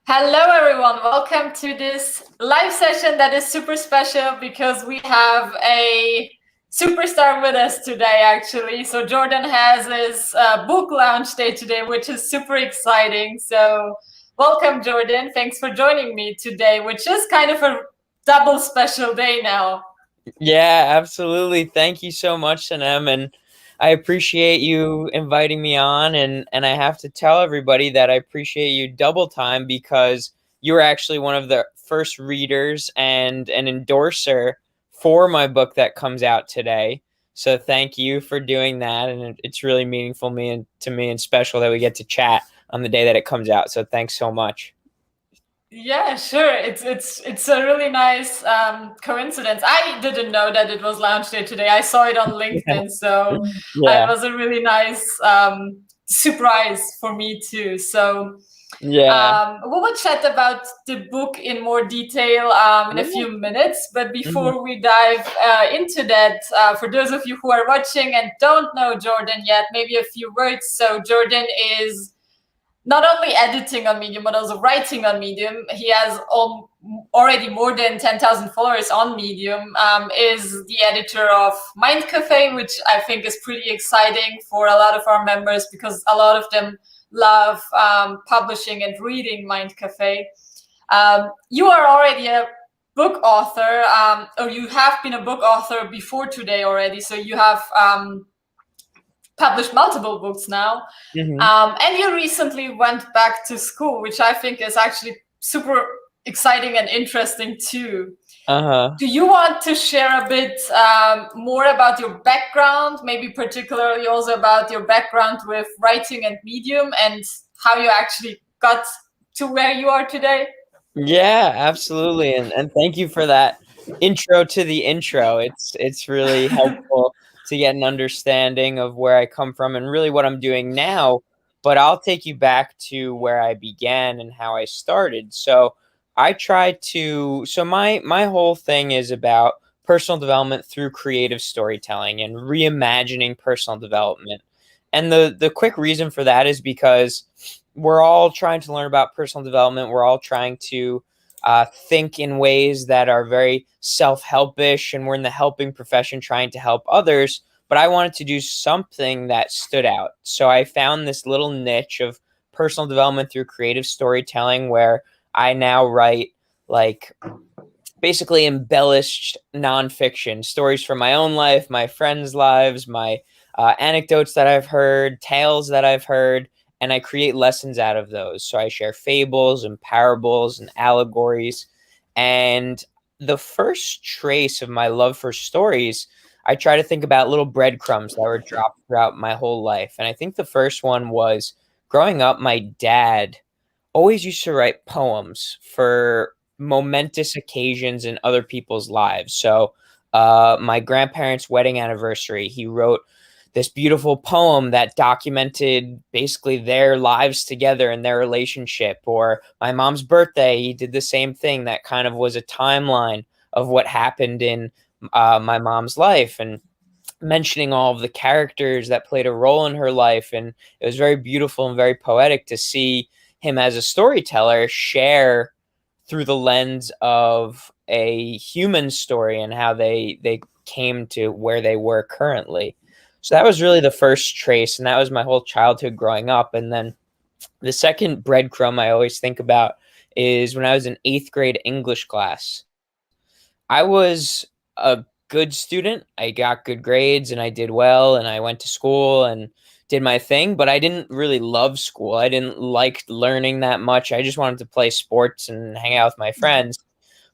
Hello, everyone. Welcome to this live session that is super special because we have a superstar with us today, actually. So, Jordan has his book launch day today, which is super exciting. So, welcome, Jordan. Thanks for joining me today, which is kind of a double special day now. Yeah, absolutely. Thank you so much, Sanem, and I appreciate you inviting me on and I have to tell everybody that I appreciate you double time because you were actually one of the first readers and an endorser for my book that comes out today. So thank you for doing that, and it's really meaningful to me and special that we get to chat on the day that it comes out. So thanks so much. Yeah, sure. It's a really nice coincidence. I didn't know that it was launch day today. I saw it on LinkedIn, so it Yeah. was a really nice surprise for me too. So Yeah. we will chat about the book in more detail in a Yeah. few minutes. But Mhm. before we dive into that, for those of you who are watching and don't know Jordan yet, maybe a few words. So Jordan is not only editing on Medium, but also writing on Medium. He has already more than 10,000 followers on Medium, is the editor of Mind Cafe, which I think is pretty exciting for a lot of our members because a lot of them love publishing and reading Mind Cafe. You are already a book author, or you have been a book author before today already, so you have published multiple books now. Mhm. And you recently went back to school, which I think is actually super exciting and interesting too. Uh-huh. Do you want to share a bit more about your background, maybe particularly also about your background with writing and Medium and how you actually got to where you are today? Yeah, absolutely. And thank you for that intro to the intro. It's really helpful to get an understanding of where I come from and really what I'm doing now. But I'll take you back to where I began and how I started. So I try to so my whole thing is about personal development through creative storytelling and reimagining personal development. And the quick reason for that is because we're all trying to learn about personal development. We're all trying to think in ways that are very self-helpish, and we're in the helping profession trying to help others. But I wanted to do something that stood out. So I found this little niche of personal development through creative storytelling where I now write like basically embellished nonfiction stories from my own life, my friends' lives, my anecdotes that I've heard, tales that I've heard, and I create lessons out of those. So I share fables and parables and allegories. And the first trace of my love for stories, I try to think about little breadcrumbs that were dropped throughout my whole life. And I think the first one was growing up, my dad always used to write poems for momentous occasions in other people's lives. So, my grandparents' wedding anniversary, he wrote this beautiful poem that documented basically their lives together and their relationship. Or my mom's birthday, he did the same thing that kind of was a timeline of what happened in my mom's life and mentioning all of the characters that played a role in her life. And it was very beautiful and very poetic to see him as a storyteller share through the lens of a human story and how they came to where they were currently. So that was really the first trace, and that was my whole childhood growing up. And then the second breadcrumb I always think about is when I was in eighth grade English class. I was a good student. I got good grades and I did well and I went to school and did my thing, but I didn't really love school. I didn't like learning that much. I just wanted to play sports and hang out with my friends.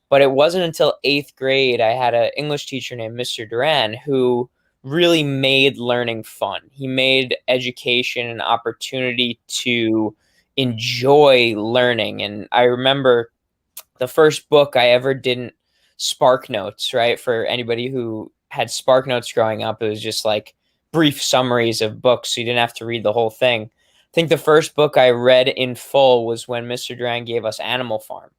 But it wasn't until eighth grade I had an English teacher named Mr. Duran who really made learning fun. He made education an opportunity to enjoy learning. And I remember the first book I ever didn't Spark Notes, right? For anybody who had Spark Notes growing up, it was just like brief summaries of books, so you didn't have to read the whole thing. I think the first book I read in full was when Mr. Duran gave us Animal Farm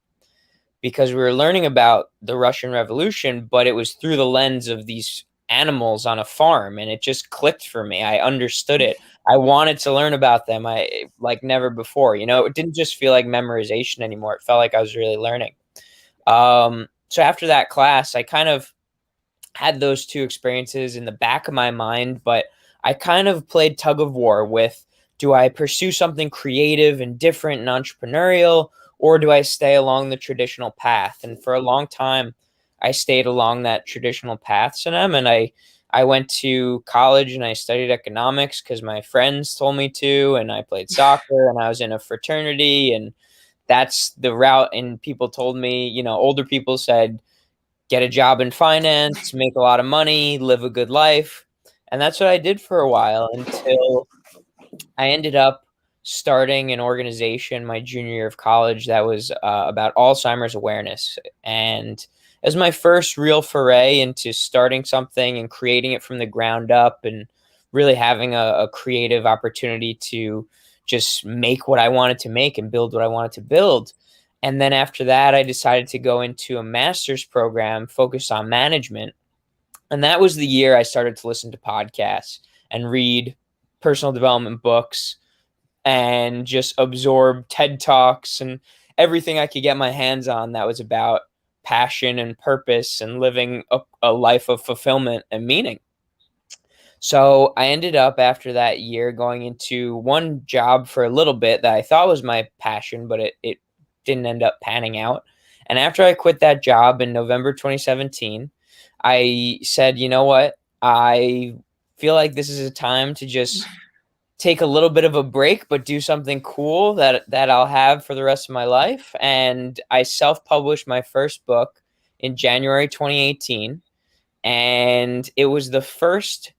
because we were learning about the Russian Revolution, but it was through the lens of these animals on a farm, and it just clicked for me. I understood it. I wanted to learn about them. I like never before, you know, it didn't just feel like memorization anymore. It felt like I was really learning. So after that class, I kind of had those two experiences in the back of my mind, but I kind of played tug of war with, do I pursue something creative and different and entrepreneurial, or do I stay along the traditional path? And for a long time, I stayed along that traditional path, Sanem, and I went to college and I studied economics because my friends told me to, and I played soccer and I was in a fraternity, and that's the route. And people told me, you know, older people said, get a job in finance, make a lot of money, live a good life. And that's what I did for a while until I ended up starting an organization my junior year of college that was about Alzheimer's awareness. And it was my first real foray into starting something and creating it from the ground up and really having a creative opportunity to just make what I wanted to make and build what I wanted to build. And then after that, I decided to go into a master's program focused on management. And that was the year I started to listen to podcasts and read personal development books and just absorb TED Talks and everything I could get my hands on that was about passion and purpose and living a life of fulfillment and meaning. So I ended up after that year going into one job for a little bit that I thought was my passion, but it didn't end up panning out. And after I quit that job in November 2017, I said, you know what? I feel like this is a time to just take a little bit of a break, but do something cool that I'll have for the rest of my life. And I self-published my first book in January 2018, and it was the first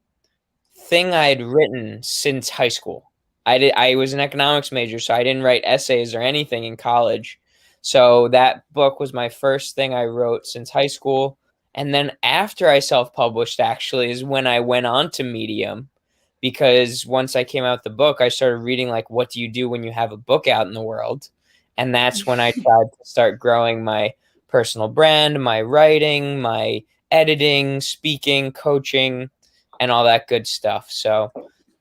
thing I had written since high school. I was an economics major, so I didn't write essays or anything in college. So that book was my first thing I wrote since high school. And then after I self-published actually is when I went on to Medium, because once I came out with the book, I started reading like what do you do when you have a book out in the world? And that's when I tried to start growing my personal brand, my writing, my editing, speaking, coaching, and all that good stuff. So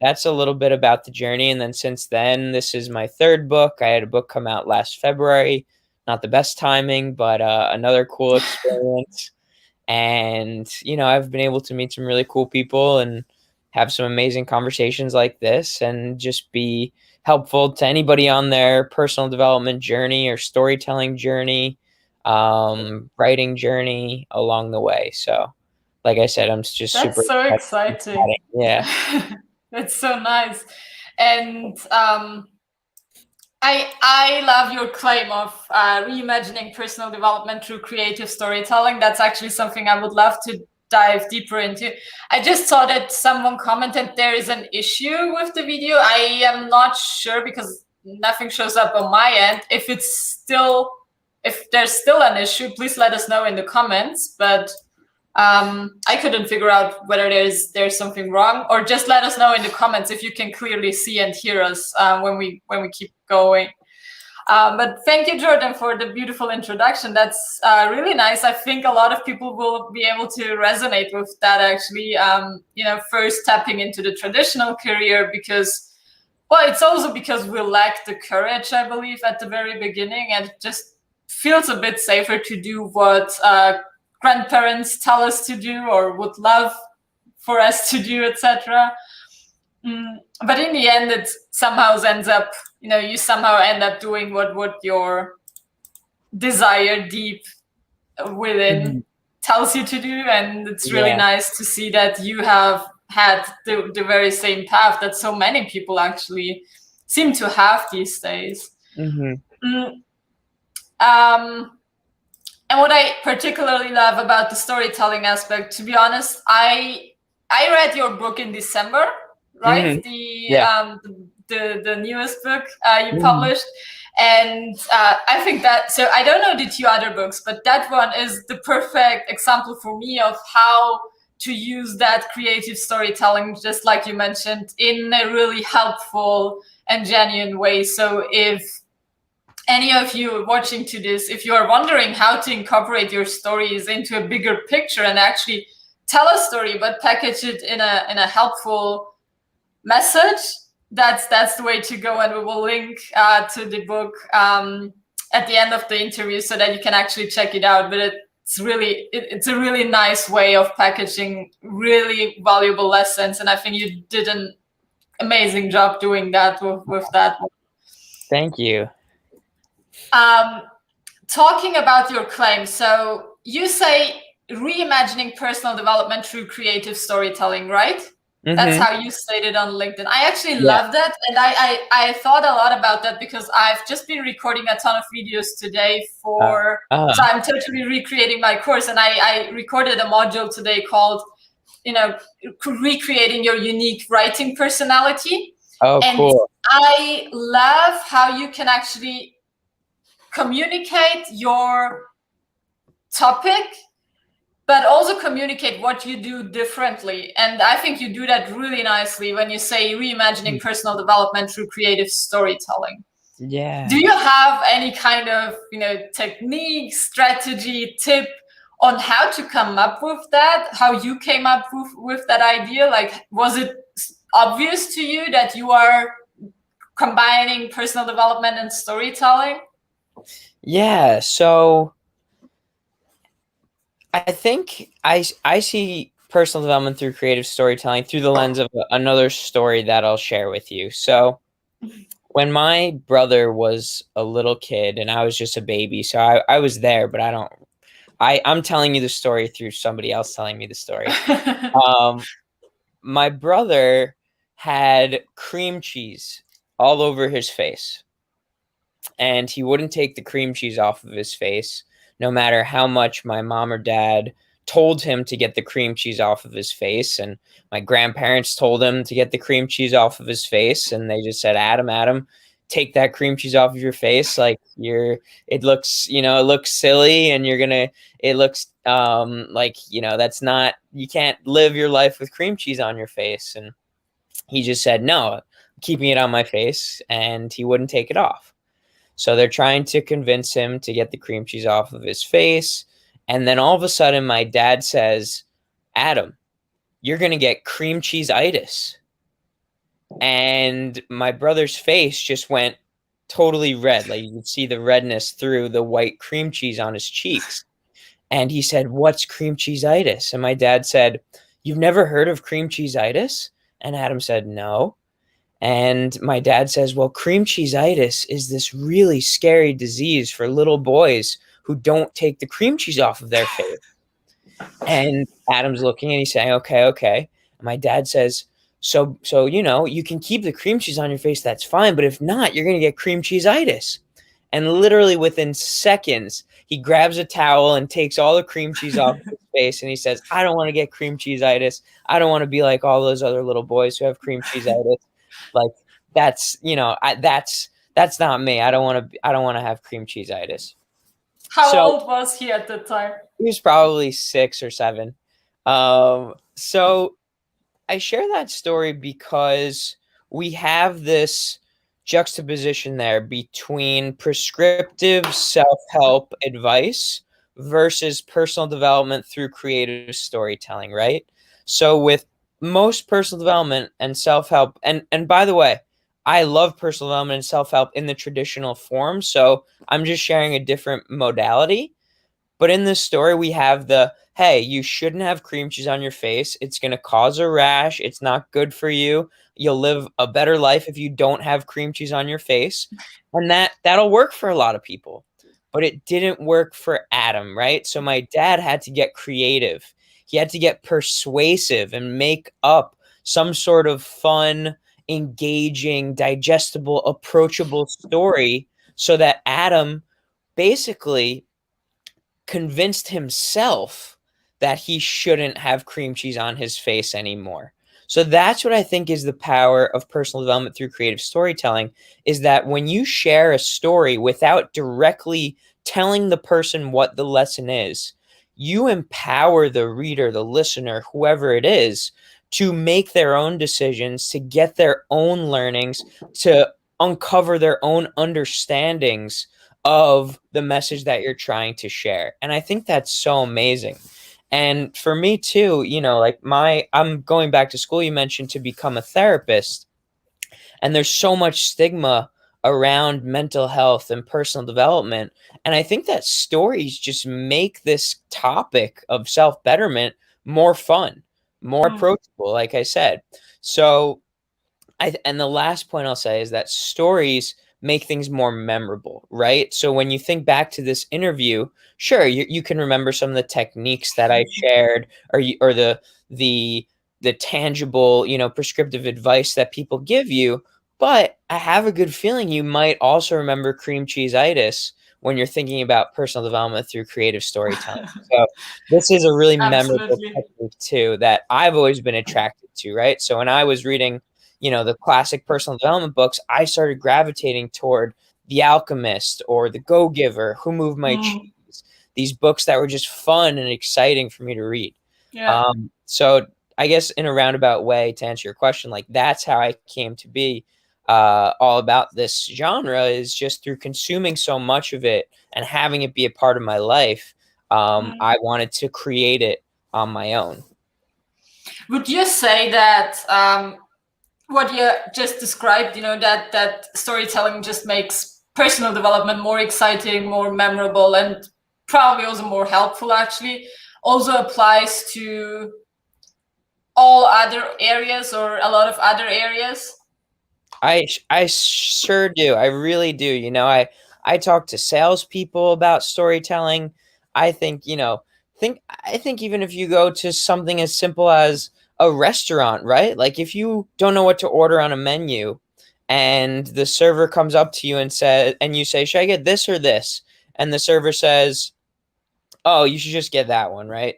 that's a little bit about the journey. And then since then, this is my third book. I had a book come out last February. Not the best timing, but another cool experience. And, you know, I've been able to meet some really cool people and have some amazing conversations like this and just be helpful to anybody on their personal development journey or storytelling journey, writing journey along the way. So, like I said, I'm just super That's so exciting. Yeah. That's so nice. And I love your claim of reimagining personal development through creative storytelling. That's actually something I would love to dive deeper into. I just saw that someone commented there is an issue with the video. I am not sure because nothing shows up on my end. If there's still an issue, please let us know in the comments. But I couldn't figure out whether there's something wrong, or just let us know in the comments if you can clearly see and hear us when we keep going. But thank you, Jordan, for the beautiful introduction. That's really nice. I think a lot of people will be able to resonate with that, actually. You know, first tapping into the traditional career because, well, it's also because we lack the courage, I believe, at the very beginning, and it just feels a bit safer to do what grandparents tell us to do or would love for us to do, etc. But in the end, it somehow ends up, you know, you somehow end up doing what your desire deep within tells you to do. And it's really nice to see that you have had the very same path that so many people actually seem to have these days. And what I particularly love about the storytelling aspect, to be honest, I read your book in December, right? The newest book you published. And I think that, so I don't know the two other books, but that one is the perfect example for me of how to use that creative storytelling, just like you mentioned, in a really helpful and genuine way. So if any of you watching to this, if you are wondering how to incorporate your stories into a bigger picture and actually tell a story, but package it in a helpful message, that's the way to go, and we will link to the book at the end of the interview so that you can actually check it out. But it's a really nice way of packaging really valuable lessons, and I think you did an amazing job doing that with that. Thank you. Talking about your claim, so you say reimagining personal development through creative storytelling, right? That's how you stated on LinkedIn. I actually love that. And I thought a lot about that because I've just been recording a ton of videos today so I'm totally recreating my course. And I recorded a module today called, recreating your unique writing personality. Oh, and cool. I love how you can actually communicate your topic, but also communicate what you do differently. And I think you do that really nicely when you say reimagining personal development through creative storytelling. Yeah. Do you have any kind of, technique, strategy, tip on how to come up with that? How you came up with that idea? Like, was it obvious to you that you are combining personal development and storytelling? Yeah, so I think I see personal development through creative storytelling through the lens of another story that I'll share with you. So when my brother was a little kid and I was just a baby, so I was there, but I'm telling you the story through somebody else telling me the story. My brother had cream cheese all over his face, and he wouldn't take the cream cheese off of his face, no matter how much my mom or dad told him to get the cream cheese off of his face. And my grandparents told him to get the cream cheese off of his face, and they just said, Adam, take that cream cheese off of your face. Like it looks silly, and it looks like, that's not, you can't live your life with cream cheese on your face. And he just said, no, I'm keeping it on my face, and he wouldn't take it off. So they're trying to convince him to get the cream cheese off of his face. And then all of a sudden, my dad says, Adam, you're going to get cream cheese-itis. And my brother's face just went totally red. Like, you could see the redness through the white cream cheese on his cheeks. And he said, what's cream cheese-itis? And my dad said, you've never heard of cream cheese-itis? And Adam said, no. And my dad says, well, cream cheese-itis is this really scary disease for little boys who don't take the cream cheese off of their face. And Adam's looking and he's saying, okay. And my dad says, so you can keep the cream cheese on your face, that's fine. But if not, you're going to get cream cheese-itis. And literally within seconds, he grabs a towel and takes all the cream cheese off his face. And he says, I don't want to get cream cheese-itis. I don't want to be like all those other little boys who have cream cheese-itis. Like, that's not me. I don't want to have cream cheese-itis. How old was he at the time? He was probably 6 or 7. So I share that story because we have this juxtaposition there between prescriptive self-help advice versus personal development through creative storytelling, right? So with most personal development and self-help, and by the way, I love personal development and self-help in the traditional form, so I'm just sharing a different modality. But in this story, we have hey, you shouldn't have cream cheese on your face. It's going to cause a rash. It's not good for you. You'll live a better life if you don't have cream cheese on your face. And that'll work for a lot of people. But it didn't work for Adam, right? So my dad had to get creative. He had to get persuasive and make up some sort of fun, engaging, digestible, approachable story so that Adam basically convinced himself that he shouldn't have cream cheese on his face anymore. So that's what I think is the power of personal development through creative storytelling, is that when you share a story without directly telling the person what the lesson is, you empower the reader, the listener, whoever it is, to make their own decisions, to get their own learnings, to uncover their own understandings of the message that you're trying to share. And I think that's so amazing. And for me too, like I'm going back to school, you mentioned, to become a therapist. And there's so much stigma around mental health and personal development. And I think that stories just make this topic of self-betterment more fun, more approachable, like I said. So and the last point I'll say is that stories make things more memorable, right? So when you think back to this interview, sure, you can remember some of the techniques that I shared, or the the tangible, prescriptive advice that people give you. But I have a good feeling you might also remember cream cheese-itis when you're thinking about personal development through creative storytelling. So this is a really memorable Absolutely. technique too that I've always been attracted to, right? So when I was reading the classic personal development books, I started gravitating toward The Alchemist or The Go-Giver, Who Moved My Cheese, these books that were just fun and exciting for me to read. Yeah. So I guess in a roundabout way, to answer your question, like that's how I came to be all about this genre, is just through consuming so much of it and having it be a part of my life. I wanted to create it on my own. Would you say that what you just described, that storytelling just makes personal development more exciting, more memorable, and probably also more helpful, actually, also applies to all other areas or a lot of other areas? I sure do. I really do. I talk to salespeople about storytelling. I think, I think even if you go to something as simple as a restaurant, right? Like if you don't know what to order on a menu and the server comes up to you and you say, "Should I get this or this?" And the server says, "Oh, you should just get that one," right?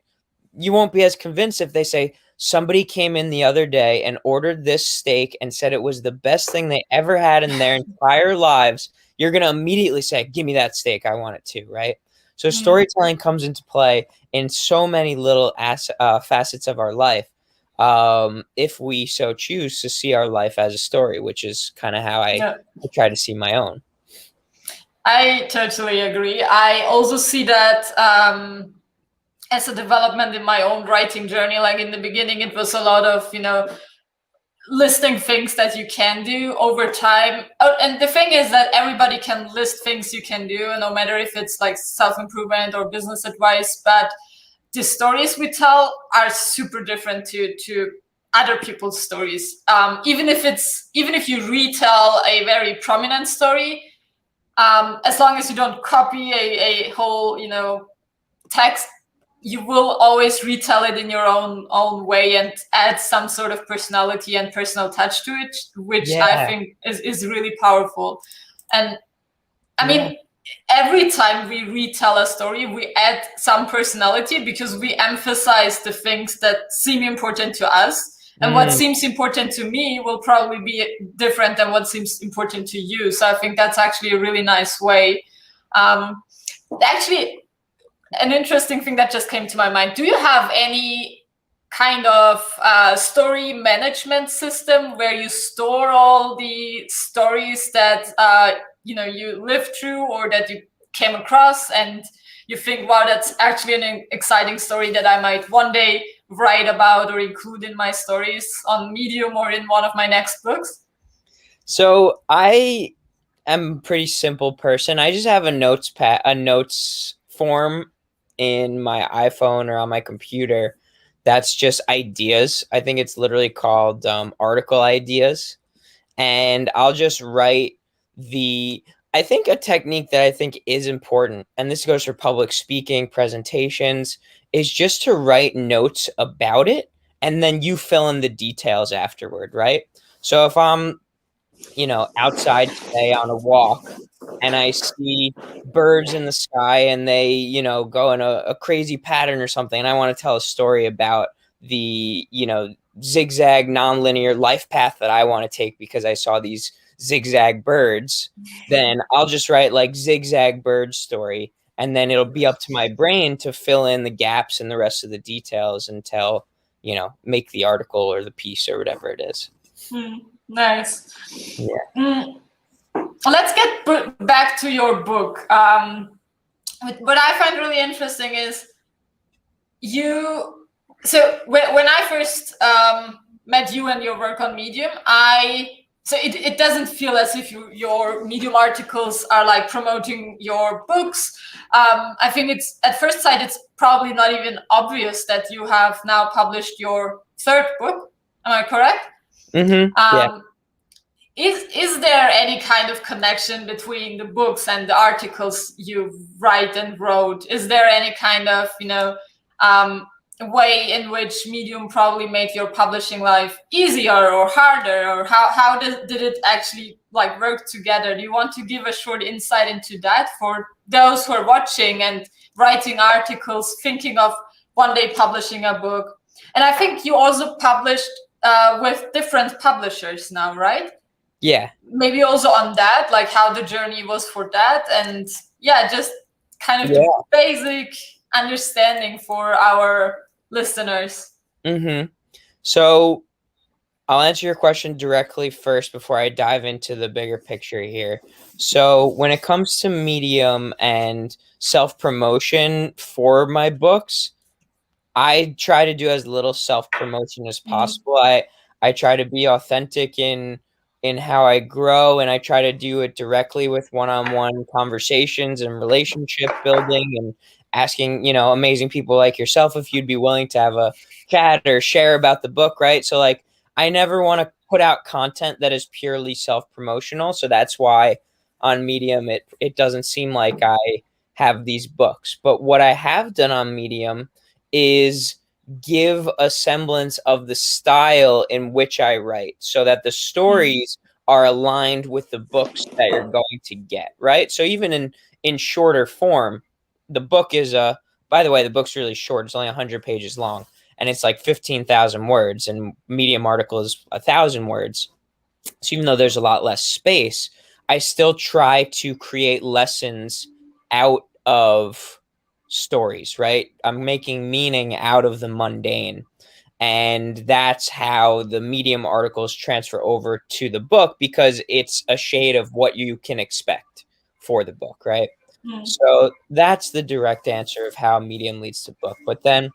You won't be as convinced if they say, "Somebody came in the other day and ordered this steak and said it was the best thing they ever had in their entire lives." You're going to immediately say, "Give me that steak. I want it too," right? So storytelling comes into play in so many little facets of our life, if we so choose to see our life as a story, which is kind of how I Yeah. try to see my own. I totally agree. I also see that as a development in my own writing journey. Like in the beginning, it was a lot of, listing things that you can do over time. Oh, and the thing is that everybody can list things you can do, no matter if it's like self-improvement or business advice. But the stories we tell are super different to other people's stories. Even if you retell a very prominent story, as long as you don't copy a whole text, you will always retell it in your own way and add some sort of personality and personal touch to it, which I Yeah. think is really powerful. And I Yeah. mean, every time we retell a story, we add some personality because we emphasize the things that seem important to us. And what seems important to me will probably be different than what seems important to you. So I think that's actually a really nice way. Actually, an interesting thing that just came to my mind. Do you have any kind of story management system where you store all the stories that you lived through or that you came across, and you think, wow, that's actually an exciting story that I might one day write about or include in my stories on Medium or in one of my next books? So I am a pretty simple person. I just have a notes form in my iPhone or on my computer. That's just ideas. I think it's literally called article ideas, and I'll just write the. I think a technique that I think is important, and this goes for public speaking, presentations, is just to write notes about it, and then you fill in the details afterward, right? So if I'm outside today on a walk and I see birds in the sky and they, go in a crazy pattern or something, and I want to tell a story about the, zigzag nonlinear life path that I want to take because I saw these zigzag birds, then I'll just write like zigzag bird story. And then it'll be up to my brain to fill in the gaps and the rest of the details until, make the article or the piece or whatever it is. Nice. Yeah. Let's get back to your book. What I find really interesting is so when I first met you and your work on Medium, I so it doesn't feel as if your Medium articles are like promoting your books. I think it's at first sight, it's probably not even obvious that you have now published your third book. Am I correct? Yeah. Is there any kind of connection between the books and the articles you write and wrote? Is there any kind of, way in which Medium probably made your publishing life easier or harder, or how did it actually like work together? Do you want to give a short insight into that for those who are watching and writing articles, thinking of one day publishing a book? And I think you also published with different publishers now, right? Yeah. Maybe also on that, like how the journey was for that, and yeah, just kind of the basic understanding for our listeners. So I'll answer your question directly first before I dive into the bigger picture here. So when it comes to Medium and self-promotion for my books, I try to do as little self-promotion as possible. I try to be authentic in how I grow, and I try to do it directly with one-on-one conversations and relationship building, and asking, amazing people like yourself if you'd be willing to have a chat or share about the book, right? So like I never want to put out content that is purely self-promotional. So that's why on Medium it doesn't seem like I have these books. But what I have done on Medium is give a semblance of the style in which I write, so that the stories are aligned with the books that you're going to get, right? So even in shorter form, the book is by the way, the book's really short. It's only 100 pages long, and it's like 15,000 words, and Medium article is 1,000 words. So even though there's a lot less space, I still try to create lessons out of stories, right? I'm making meaning out of the mundane. And that's how the Medium articles transfer over to the book, because it's a shade of what you can expect for the book, right? So that's the direct answer of how Medium leads to book. But then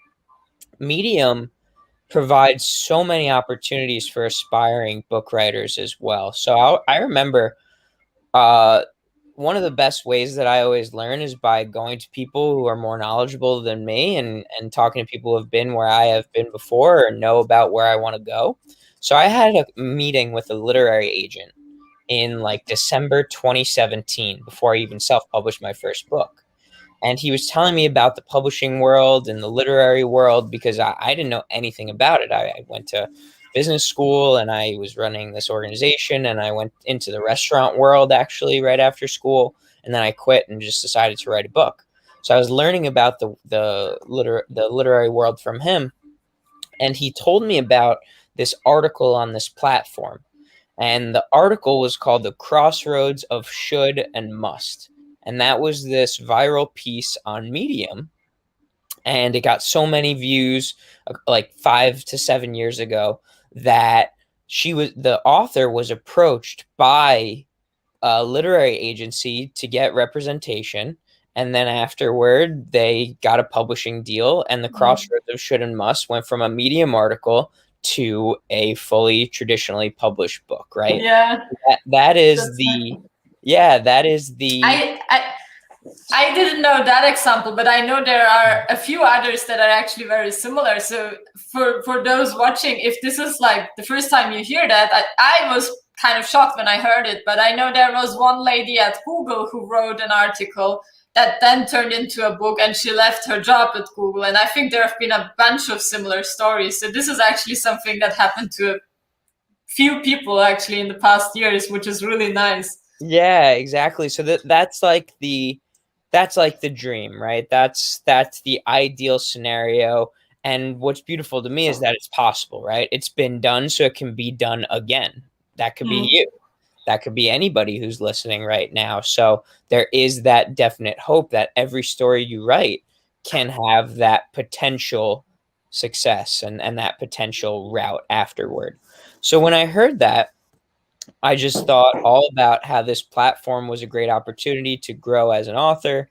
Medium provides so many opportunities for aspiring book writers as well. So I remember one of the best ways that I always learn is by going to people who are more knowledgeable than me, and talking to people who have been where I have been before or know about where I want to go. So I had a meeting with a literary agent in like December 2017, before I even self-published my first book. And he was telling me about the publishing world and the literary world, because I didn't know anything about it. I went to business school, and I was running this organization, and I went into the restaurant world actually right after school, and then I quit and just decided to write a book. So I was learning about the literary world from him, and he told me about this article on this platform. And the article was called "The Crossroads of Should and Must." And that was this viral piece on Medium. And it got so many views like 5 to 7 years ago that the author was approached by a literary agency to get representation. And then afterward, they got a publishing deal, and The Crossroads of Should and Must went from a Medium article to a fully traditionally published book, right? Yeah. That is that is the I didn't know that example, but I know there are a few others that are actually very similar. So for those watching, if this is like the first time you hear that, I was kind of shocked when I heard it, but I know there was one lady at Google who wrote an article that then turned into a book, and she left her job at Google. And I think there have been a bunch of similar stories. So this is actually something that happened to a few people actually in the past years, which is really nice. Yeah, exactly. So that's like the dream, right? That's the ideal scenario. And what's beautiful to me is that it's possible, right? It's been done, so it can be done again. That could be you. That could be anybody who's listening right now. So there is that definite hope that every story you write can have that potential success and that potential route afterward. So when I heard that, I just thought all about how this platform was a great opportunity to grow as an author,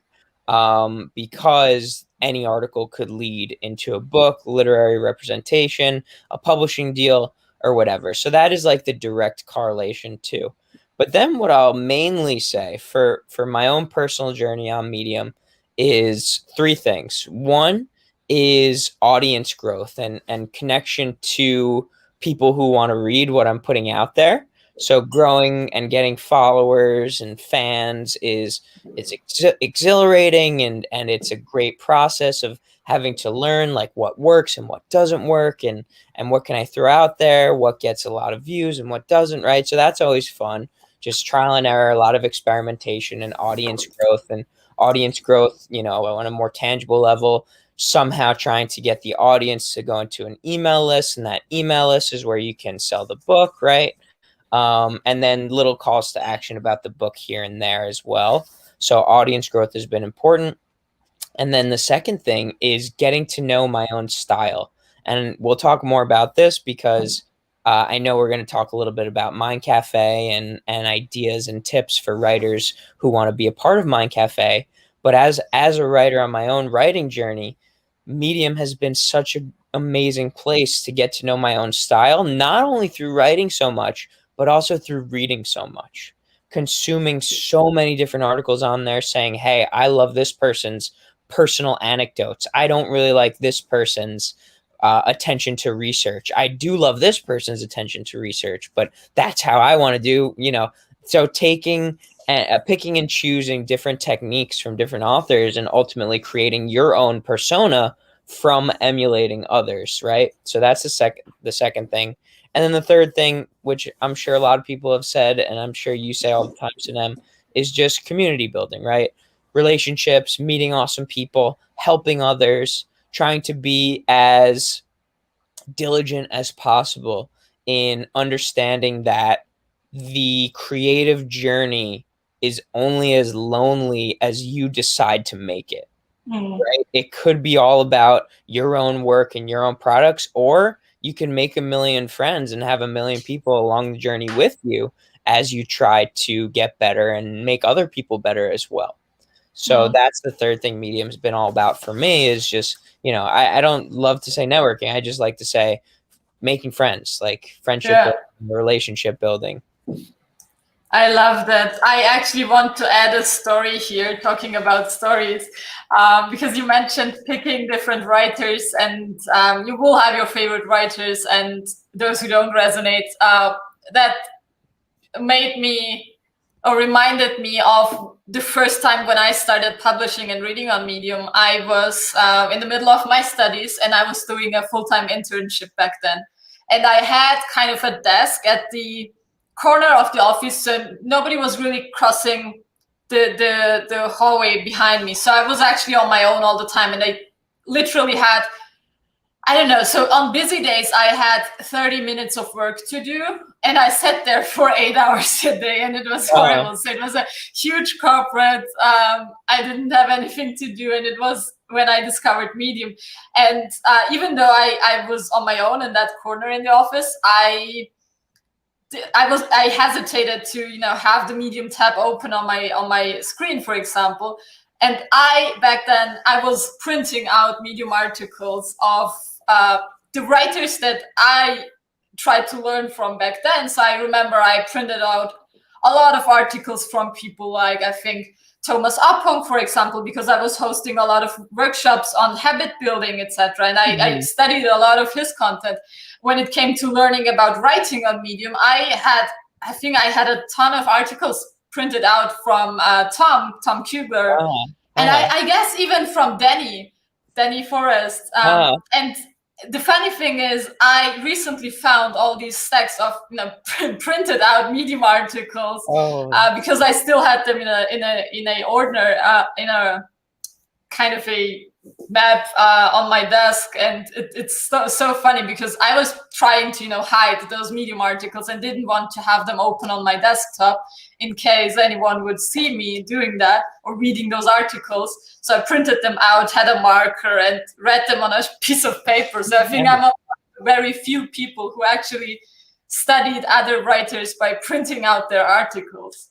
because any article could lead into a book, literary representation, a publishing deal, or whatever. So that is like the direct correlation too. But then what I'll mainly say for my own personal journey on Medium is three things. One is audience growth and connection to people who want to read what I'm putting out there. So growing and getting followers and fans is it's exhilarating, and it's a great process of having to learn like what works and what doesn't work, and what can I throw out there, what gets a lot of views and what doesn't, right? So that's always fun. Just trial and error, a lot of experimentation and audience growth, on a more tangible level, somehow trying to get the audience to go into an email list, and that email list is where you can sell the book, right? And then little calls to action about the book here and there as well. So audience growth has been important. And then the second thing is getting to know my own style. And we'll talk more about this because I know we're going to talk a little bit about Mind Cafe and ideas and tips for writers who want to be a part of Mind Cafe. But as a writer on my own writing journey, Medium has been such an amazing place to get to know my own style, not only through writing so much, but also through reading so much, consuming so many different articles on there saying, hey, I love this person's personal anecdotes. I don't really like this person's attention to research. I do love this person's attention to research, but that's how I want to do. So picking and choosing different techniques from different authors and ultimately creating your own persona from emulating others, right? So that's the second thing. And then the third thing, which I'm sure a lot of people have said, and I'm sure you say all the time to them, is just community building, right? Relationships, meeting awesome people, helping others, trying to be as diligent as possible in understanding that the creative journey is only as lonely as you decide to make it. Right? It could be all about your own work and your own products, or you can make a million friends and have a million people along the journey with you as you try to get better and make other people better as well. So that's the third thing Medium's been all about for me is just, I don't love to say networking. I just like to say making friends, like friendship building, relationship building. I love that. I actually want to add a story here, talking about stories, because you mentioned picking different writers, and you will have your favorite writers and those who don't resonate. That made me or reminded me of the first time when I started publishing and reading on Medium. I was in the middle of my studies, and I was doing a full-time internship back then. And I had kind of a desk at the corner of the office, so nobody was really crossing the hallway behind me. So I was actually on my own all the time, and I literally had, I don't know, so on busy days I had 30 minutes of work to do, and I sat there for 8 hours a day, and it was horrible. So it was a huge corporate. I didn't have anything to do, and it was when I discovered Medium. And even though I was on my own in that corner in the office, I hesitated to have the Medium tab open on my screen, for example. And back then I was printing out Medium articles of the writers that I tried to learn from back then. So I remember I printed out a lot of articles from people like, I think, Thomas Appong, for example, because I was hosting a lot of workshops on habit building, etc. And I studied a lot of his content. When it came to learning about writing on Medium, I think I had a ton of articles printed out from Tom Kubler, and I guess even from Danny Forrest. And the funny thing is, I recently found all these stacks of printed out Medium articles because I still had them in a order in a kind of a map on my desk. And it's so funny because I was trying to hide those Medium articles and didn't want to have them open on my desktop in case anyone would see me doing that or reading those articles. So I printed them out, had a marker, and read them on a piece of paper. So I think I'm one of very few people who actually studied other writers by printing out their articles.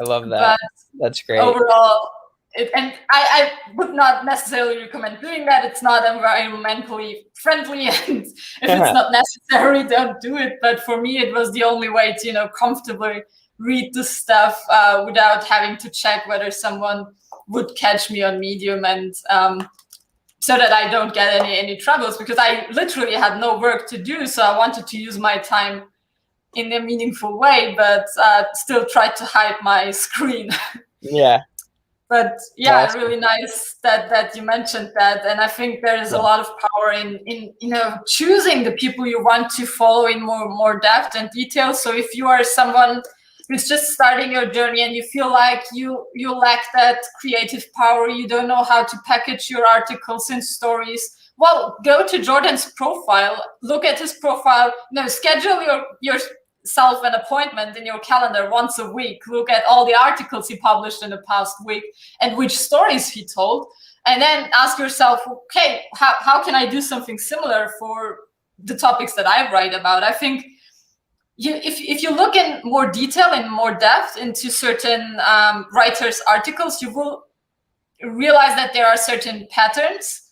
I love that. That's great. Overall, and I would not necessarily recommend doing that. It's not environmentally friendly, and if it's not necessary, don't do it. But for me, it was the only way to comfortably read the stuff without having to check whether someone would catch me on Medium, and so that I don't get any troubles, because I literally had no work to do, so I wanted to use my time in a meaningful way, but still tried to hide my screen. Yeah. But yeah, Awesome. really nice that you mentioned that, and I think there is a lot of power in choosing the people you want to follow in more depth and detail. So if you are someone who's just starting your journey and you feel like you lack that creative power, you don't know how to package your articles and stories, well, go to Jordan's profile, look at his profile, schedule yourself an appointment in your calendar once a week, look at all the articles he published in the past week and which stories he told, and then ask yourself, okay, how can I do something similar for the topics that I write about? I think if you look in more detail, in more depth into certain writers' articles, you will realize that there are certain patterns,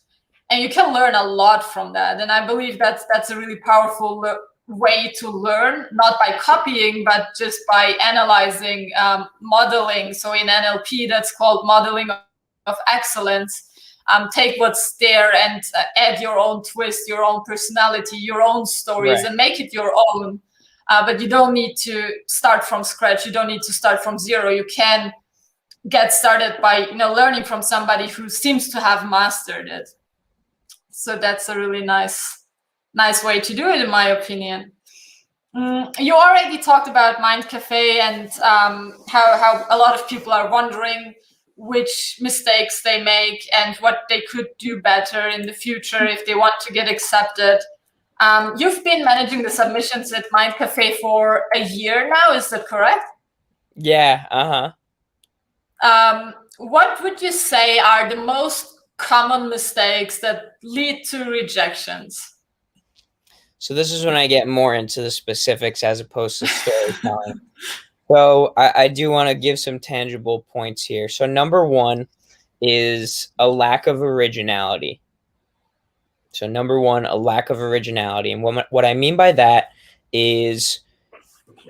and you can learn a lot from that. And I believe that's a really powerful way to learn, not by copying, but just by analyzing, modeling. So in NLP, that's called modeling of excellence. Take what's there and add your own twist, your own personality, your own stories, and make it your own. But you don't need to start from scratch. You don't need to start from zero. You can get started by learning from somebody who seems to have mastered it. So that's a really nice way to do it, in my opinion. You already talked about Mind Cafe and how a lot of people are wondering which mistakes they make and what they could do better in the future if they want to get accepted. You've been managing the submissions at Mind Cafe for a year now, is that correct? Yeah, What would you say are the most common mistakes that lead to rejections? So this is when I get more into the specifics as opposed to storytelling. So I do want to give some tangible points here. So number one is a lack of originality. So number one, a lack of originality. And what I mean by that is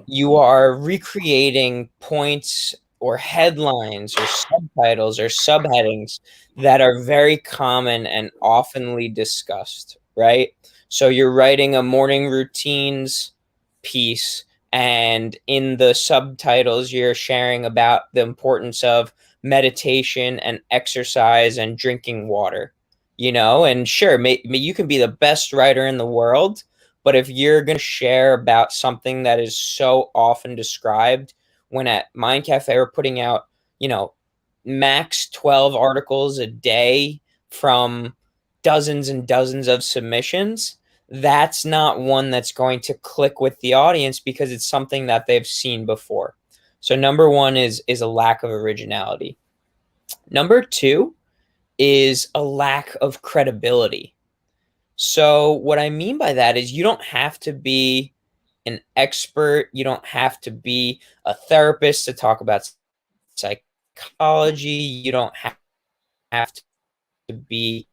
you are recreating points or headlines or subtitles or subheadings that are very common and oftenly discussed, right? So you're writing a morning routines piece, and in the subtitles, you're sharing about the importance of meditation and exercise and drinking water, and sure, you can be the best writer in the world, but if you're going to share about something that is so often described, when at Mind Cafe we're putting out, max 12 articles a day from dozens and dozens of submissions, that's not one that's going to click with the audience because it's something that they've seen before. So number one is a lack of originality. Number two is a lack of credibility. So what I mean by that is you don't have to be an expert. You don't have to be a therapist to talk about psychology. You don't have to be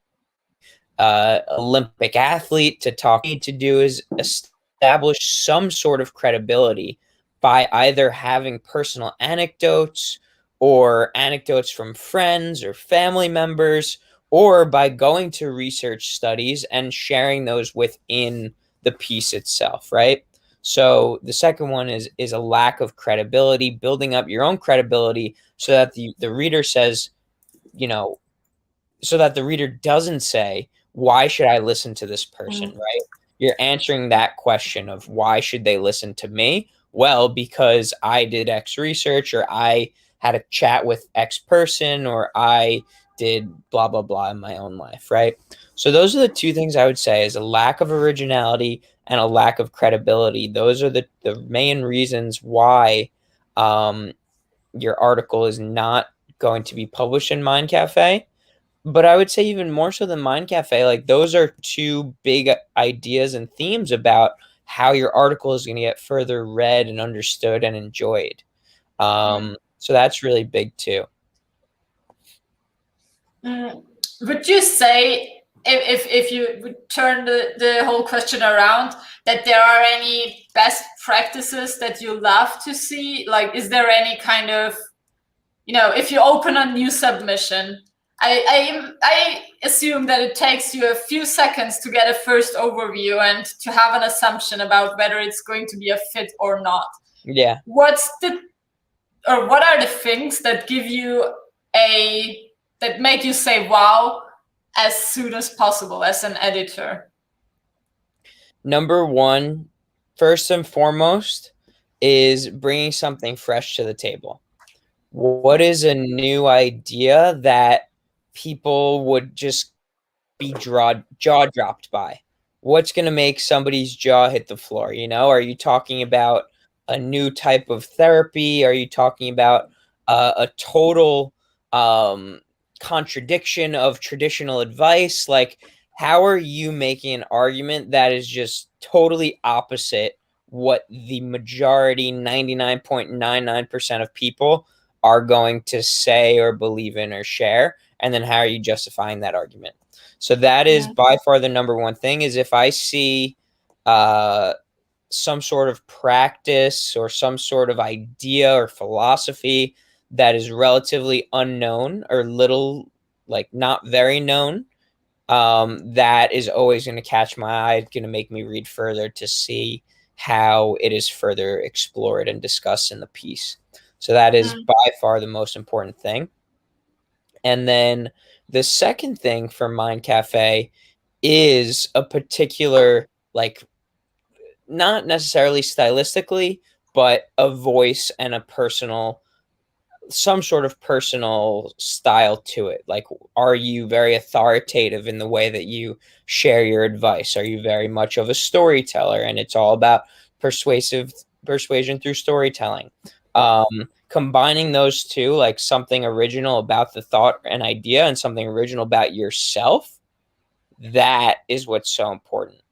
an Olympic athlete to talk. What you need to do is establish some sort of credibility by either having personal anecdotes or anecdotes from friends or family members, or by going to research studies and sharing those within the piece itself, right? So the second one is a lack of credibility, building up your own credibility so that the reader says, so that the reader doesn't say, why should I listen to this person, right? You're answering that question of why should they listen to me? Well, because I did X research, or I had a chat with X person, or I did blah, blah, blah in my own life, right? So those are the two things I would say, is a lack of originality and a lack of credibility. Those are the main reasons why your article is not going to be published in Mind Cafe. But I would say even more so than Mind Cafe, like those are two big ideas and themes about how your article is going to get further read and understood and enjoyed. So that's really big too. Would you say, if you would turn the whole question around, that there are any best practices that you love to see? Like, is there any kind of, if you open a new submission, I assume that it takes you a few seconds to get a first overview and to have an assumption about whether it's going to be a fit or not. Yeah. What are the things that give you that make you say wow as soon as possible as an editor? Number one, first and foremost, is bringing something fresh to the table. What is a new idea that people would just be jaw dropped by? What's going to make somebody's jaw hit the floor? Are you talking about a new type of therapy? Are you talking about a total contradiction of traditional advice? Like, how are you making an argument that is just totally opposite what the majority, 99.99% of people are going to say or believe in or share? And then how are you justifying that argument? So that is by far the number one thing. Is if I see some sort of practice or some sort of idea or philosophy that is relatively unknown or little, like not very known, that is always going to catch my eye. It's going to make me read further to see how it is further explored and discussed in the piece. So that is by far the most important thing. And then the second thing for Mind Cafe is a particular, like, not necessarily stylistically, but a voice and some sort of personal style to it. Like, are you very authoritative in the way that you share your advice? Are you very much of a storyteller and it's all about persuasion through storytelling? Combining those two, like something original about the thought and idea and something original about yourself, that is what's so important.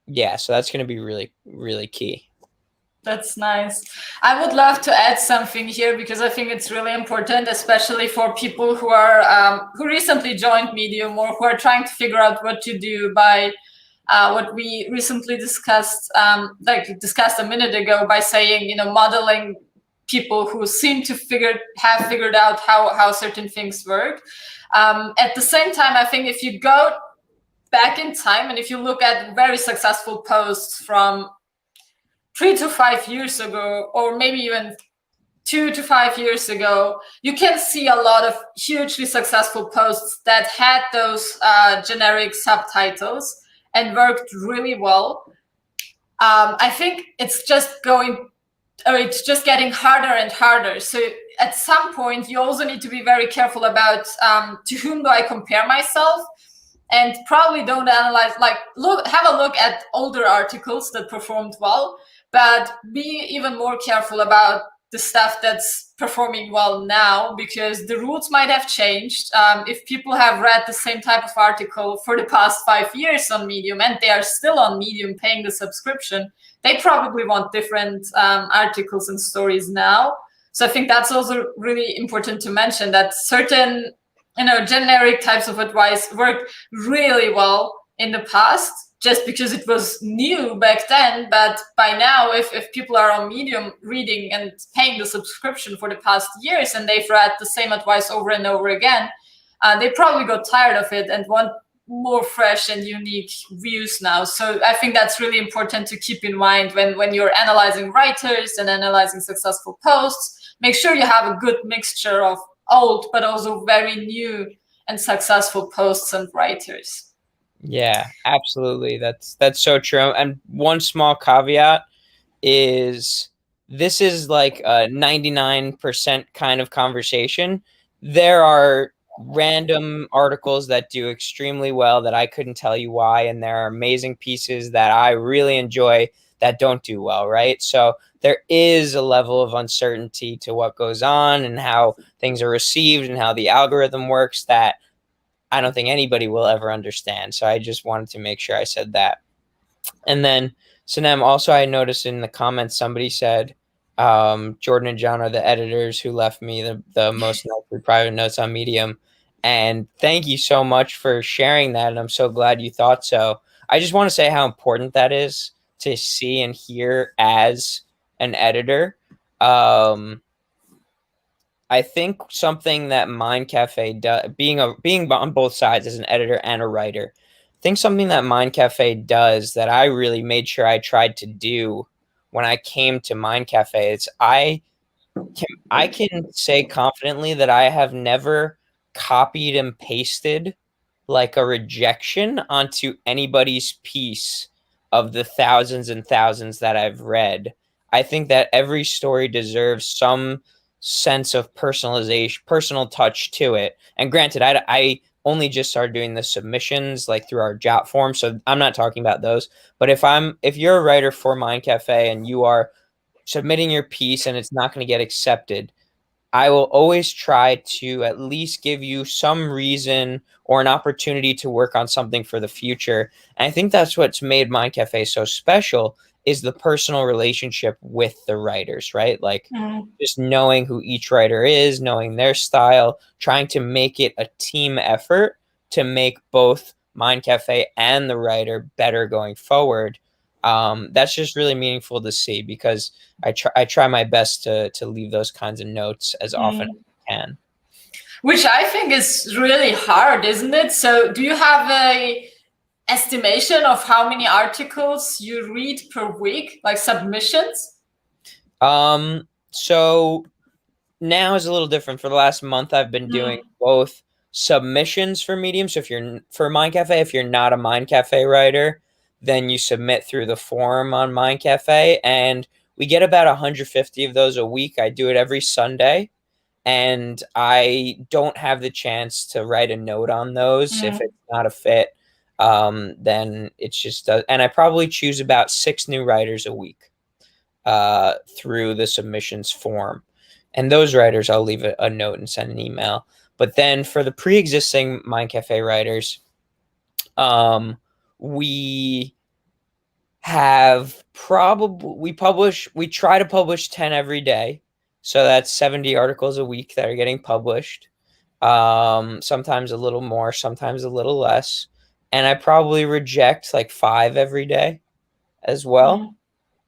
Yeah, so that's going to be really, really key. That's nice. I would love to add something here because I think it's really important, especially for people who are who recently joined Medium or who are trying to figure out what to do by what we recently discussed, discussed a minute ago, by saying, modeling people who seem to have figured out how certain things work. At the same time, I think if you go back in time and if you look at very successful posts from 3 to 5 years ago, or maybe even 2 to 5 years ago, you can see a lot of hugely successful posts that had those generic subtitles and worked really well. I think it's just getting harder and harder. So at some point, you also need to be very careful about to whom do I compare myself, and probably don't analyze, have a look at older articles that performed well, but be even more careful about the stuff that's performing well now, because the rules might have changed. If people have read the same type of article for the past 5 years on Medium and they are still on Medium paying the subscription, they probably want different articles and stories now. So I think that's also really important to mention, that certain generic types of advice worked really well in the past just because it was new back then. But by now, if people are on Medium reading and paying the subscription for the past years and they've read the same advice over and over again, they probably got tired of it and want more fresh and unique views now. So I think that's really important to keep in mind when you're analyzing writers and analyzing successful posts. Make sure you have a good mixture of old but also very new and successful posts and writers. Yeah, absolutely. That's so true. And one small caveat is, this is like a 99% kind of conversation. There are random articles that do extremely well that I couldn't tell you why, and there are amazing pieces that I really enjoy that don't do well, right? So there is a level of uncertainty to what goes on and how things are received and how the algorithm works that I don't think anybody will ever understand. So I just wanted to make sure I said that. And then, Sanem, also I noticed in the comments somebody said, Jordan and John are the editors who left me the most nicely private notes on Medium. And thank you so much for sharing that. And I'm so glad you thought so. I just want to say how important that is to see and hear as an editor. I think something that Mind Cafe does, being on both sides as an editor and a writer, I think something that Mind Cafe does that I really made sure I tried to do when I came to Mind Cafe is I can say confidently that I have never copied and pasted like a rejection onto anybody's piece of the thousands and thousands that I've read. I think that every story deserves some sense of personalization, personal touch to it. And granted, I only just started doing the submissions like through our Jot form, so I'm not talking about those. But if you're a writer for Mind Cafe and you are submitting your piece and it's not going to get accepted, I will always try to at least give you some reason or an opportunity to work on something for the future. And I think that's what's made Mind Cafe so special is the personal relationship with the writers, right? Like just knowing who each writer is, knowing their style, trying to make it a team effort to make both Mind Cafe and the writer better going forward. That's just really meaningful to see because I try my best to leave those kinds of notes as often as I can. Which I think is really hard, isn't it? So do you have a estimation of how many articles you read per week, like submissions? So now is a little different. For the last month, I've been doing both submissions for Medium. So if you're for Mind Cafe, if you're not a Mind Cafe writer, then you submit through the forum on Mind Cafe, and we get about 150 of those a week. I do it every Sunday, and I don't have the chance to write a note on those if it's not a fit. Then it's just, and I probably choose about 6 new writers a week through the submissions form. And those writers, I'll leave a note and send an email. But then for the pre-existing Mind Cafe writers, we we try to publish 10 every day. So that's 70 articles a week that are getting published. Sometimes a little more, sometimes a little less. And I probably reject like 5 every day as well.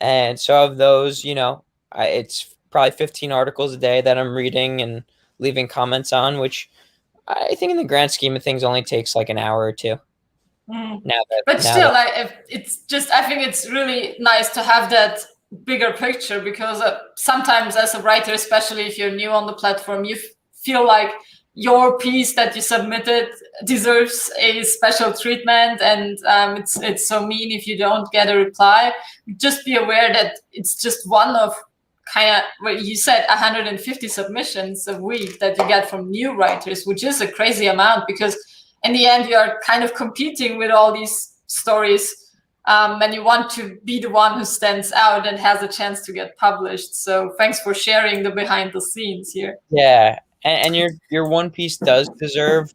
And so of those, it's probably 15 articles a day that I'm reading and leaving comments on, which I think in the grand scheme of things only takes like an hour or two. But still, it's just, I think it's really nice to have that bigger picture because sometimes as a writer, especially if you're new on the platform, you feel like your piece that you submitted deserves a special treatment, and it's so mean if you don't get a reply. Just be aware that it's just one of kind of what you said, 150 submissions a week that you get from new writers, which is a crazy amount because in the end you are kind of competing with all these stories, and you want to be the one who stands out and has a chance to get published. So thanks for sharing the behind the scenes here. Yeah, and your one piece does deserve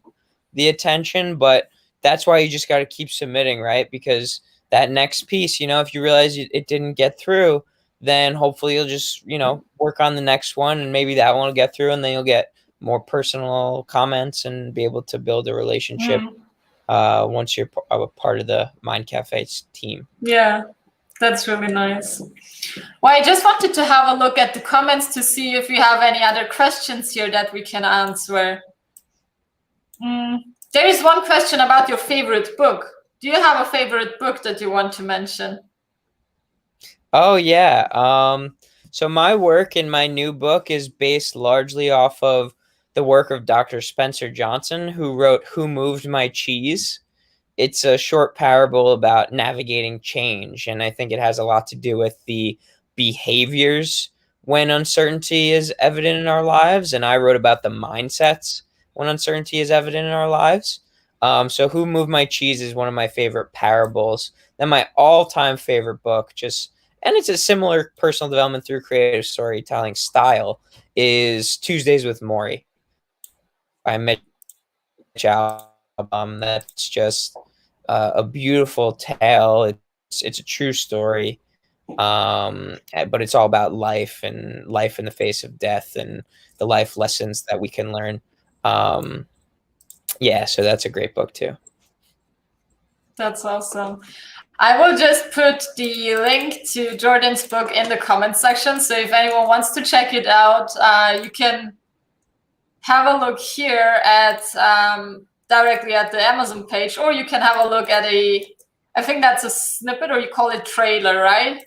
the attention, but that's why you just got to keep submitting, right? Because that next piece, if you realize it didn't get through, then hopefully you'll just work on the next one, and maybe that one will get through, and then you'll get more personal comments and be able to build a relationship once you're a part of the Mind Cafe's team. Yeah, that's really nice. Well, I just wanted to have a look at the comments to see if we have any other questions here that we can answer. There is one question about your favorite book. Do you have a favorite book that you want to mention? Oh, yeah. So my work in my new book is based largely off of the work of Dr. Spencer Johnson, who wrote Who Moved My Cheese? It's a short parable about navigating change, and I think it has a lot to do with the behaviors when uncertainty is evident in our lives, and I wrote about the mindsets when uncertainty is evident in our lives. So Who Moved My Cheese is one of my favorite parables. Then my all-time favorite book, and it's a similar personal development through creative storytelling style, is Tuesdays with Morrie by Mitch Albom. That's just a beautiful tale. It's a true story But it's all about life and life in the face of death and the life lessons that we can learn. Yeah, so that's a great book too. That's awesome. I will just put the link to Jordan's book in the comment section. So if anyone wants to check it out, you can have a look here at directly at the Amazon page, or you can have a look at I think that's a snippet, or you call it trailer, right?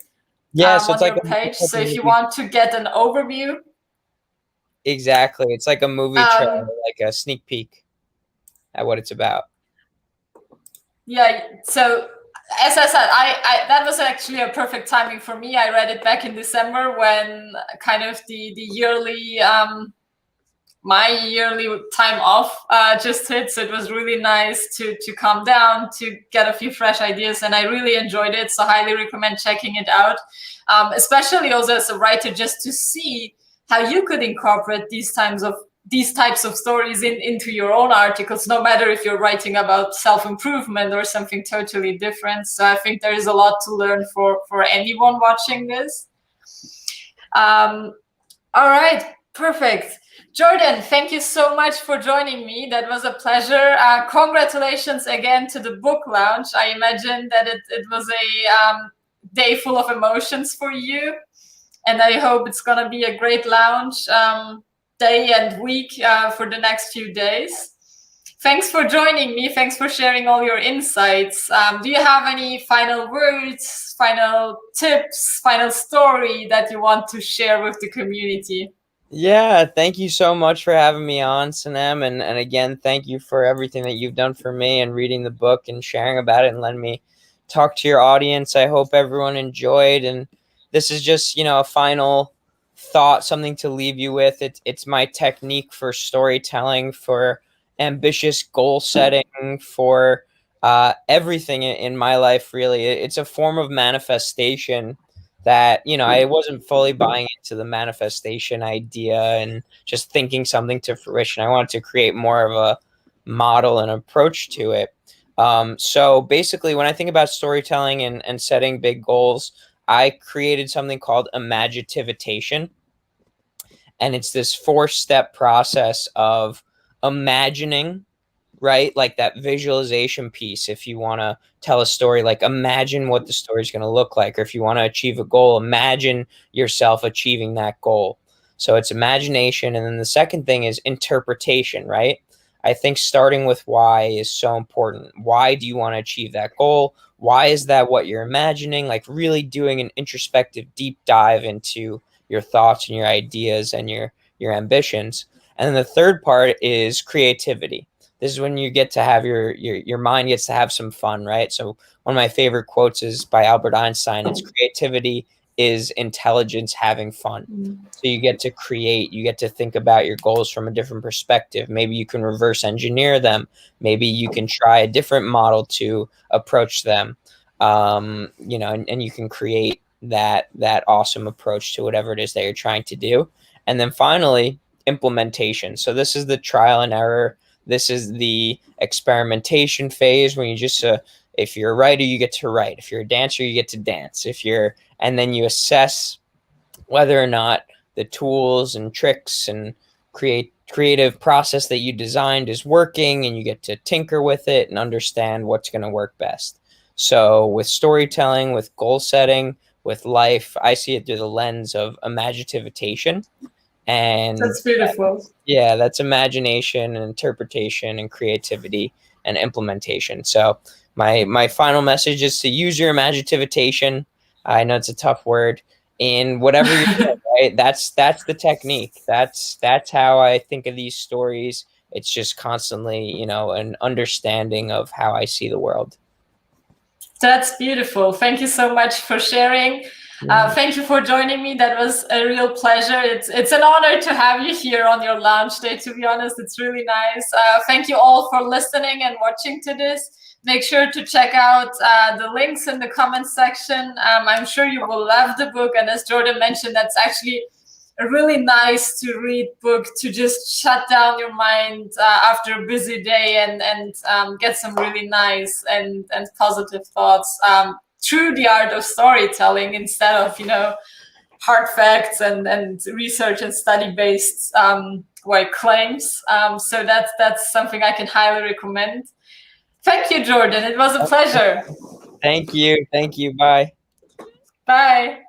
Yeah, so On it's like your a page. So if you movie. want to get an overview, Exactly. It's like a movie trailer, um, like a sneak peek at what it's about. yeah. So as I said, I that was actually a perfect timing for me. I read it back in December when kind of the yearly my yearly time off just hit, so it was really nice to calm down, to get a few fresh ideas, and I really enjoyed it. So highly recommend checking it out, especially also as a writer, just to see how you could incorporate these types of stories into your own articles, no matter if you're writing about self-improvement or something totally different. So I think there is a lot to learn for anyone watching this. All right, perfect. Jordan, thank you so much for joining me. That was a pleasure. Congratulations again to the book launch. I imagine that it was a day full of emotions for you, and I hope it's going to be a great launch day and week for the next few days. Thanks for joining me. Thanks for sharing all your insights. Do you have any final words, final tips, final story that you want to share with the community? Yeah, thank you so much for having me on, Sanem. And again, thank you for everything that you've done for me and reading the book and sharing about it and letting me talk to your audience. I hope everyone enjoyed. And this is just, a final thought, something to leave you with. It's my technique for storytelling, for ambitious goal setting, for everything in my life, really. It's a form of manifestation that I wasn't fully buying into the manifestation idea and just thinking something to fruition. I wanted to create more of a model and approach to it. So basically, when I think about storytelling and setting big goals, I created something called imagitivitation, and it's this 4-step process of imagining, right? Like that visualization piece. If you want to tell a story, like imagine what the story is going to look like. Or if you want to achieve a goal, imagine yourself achieving that goal. So it's imagination. And then the second thing is interpretation, right? I think starting with why is so important. Why do you want to achieve that goal? Why is that what you're imagining? Like really doing an introspective deep dive into your thoughts and your ideas and your ambitions. And then the third part is creativity. This is when you get to have your mind gets to have some fun, right? So one of my favorite quotes is by Albert Einstein. It's creativity is intelligence having fun. So you get to create, you get to think about your goals from a different perspective. Maybe you can reverse engineer them. Maybe you can try a different model to approach them. And you can create that awesome approach to whatever it is that you're trying to do. And then finally, implementation. So this is the trial and error. This is the experimentation phase when you just if you're a writer, you get to write. If you're a dancer, you get to dance. And then you assess whether or not the tools and tricks and creative process that you designed is working, and you get to tinker with it and understand what's going to work best. So with storytelling, with goal setting, with life, I see it through the lens of imagitivitation. And That's beautiful. yeah, that's imagination and interpretation and creativity and implementation. So my final message is to use your imagitivitation. I know it's a tough word in whatever you're doing, right? That's the technique. That's how I think of these stories. It's just constantly, an understanding of how I see the world. That's beautiful. Thank you so much for sharing. Thank you for joining me. That was a real pleasure. It's an honor to have you here on your launch day, to be honest. It's really nice. Thank you all for listening and watching to this. Make sure to check out the links in the comments section. I'm sure you will love the book. And as Jordan mentioned, that's actually a really nice to read book to just shut down your mind after a busy day and get some really nice and positive thoughts. through the art of storytelling instead of, hard facts and research and study based claims. So that's something I can highly recommend. Thank you, Jordan. It was a pleasure. Thank you. Thank you. Bye. Bye.